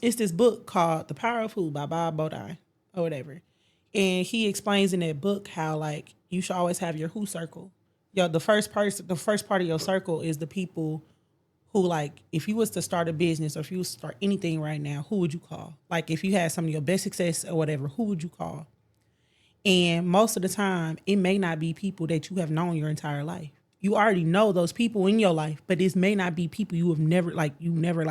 It's this book called The Power of Who by Bob Bodine or whatever. And he explains in that book how like you should always have your who circle. Yo, the first part of your circle is the people who like if you was to start a business or if you was to start anything right now, who would you call? Like if you had some of your best success or whatever, who would you call? And most of the time, it may not be people that you have known your entire life. You already know those people in your life, but this may not be people you have never like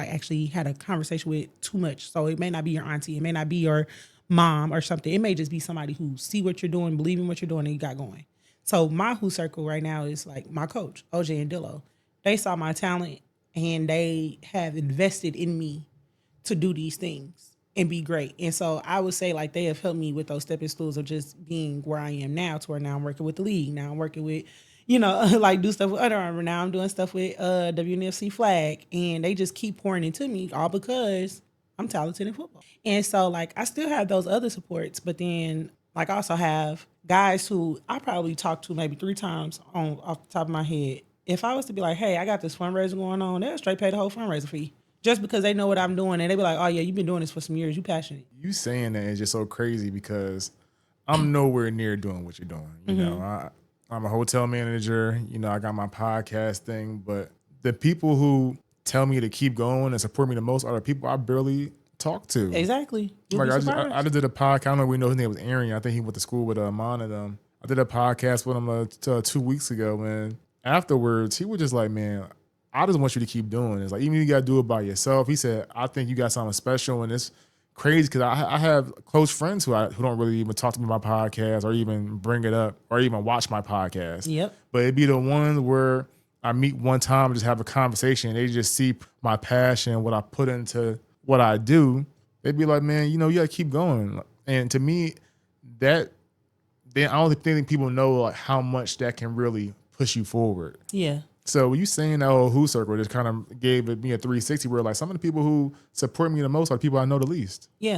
actually had a conversation with too much. So it may not be your auntie, it may not be your mom or something. It may just be somebody who see what you're doing, believe in what you're doing, and you got going. So my who circle right now is like my coach, OJ and Dillo. They saw my talent and they have invested in me to do these things and be great. And so I would say like they have helped me with those stepping stools of just being where I am now to where now I'm working with the league. Now I'm working with, like do stuff with Under Armour. Now I'm doing stuff with WNFC Flag. And they just keep pouring into me all because I'm talented in football. And so like I still have those other supports, but then like I also have guys who I probably talk to maybe 3 times on off the top of my head. If I was to be like, hey, I got this fundraiser going on, they'll straight pay the whole fundraiser fee just because they know what I'm doing, and they be like, "Oh yeah, you've been doing this for some years. You passionate." You saying that is just so crazy because I'm nowhere near doing what you're doing. You know, I'm a hotel manager. You know, I got my podcast thing, but the people who tell me to keep going and support me the most are the people I barely talk to. Exactly. You'll Like be I surprised. just did a podcast. I don't know if we know his name was Aaron. I think he went to school with Amon and them. I did a podcast with him 2 weeks ago, and afterwards he was just like, "Man, I just want you to keep doing this. Like, even if you got to do it by yourself." He said, "I think you got something special," and it's crazy because I have close friends who don't really even talk to me about podcasts or even bring it up or even watch my podcast. Yep. But it'd be the ones where I meet one time and just have a conversation. And they just see my passion, what I put into what I do. They'd be like, "Man, you got to keep going." And to me, that then I don't think people know like how much that can really push you forward. Yeah. So when you saying that whole who circle just kind of gave me a 360 where like some of the people who support me the most are the people I know the least. Yeah.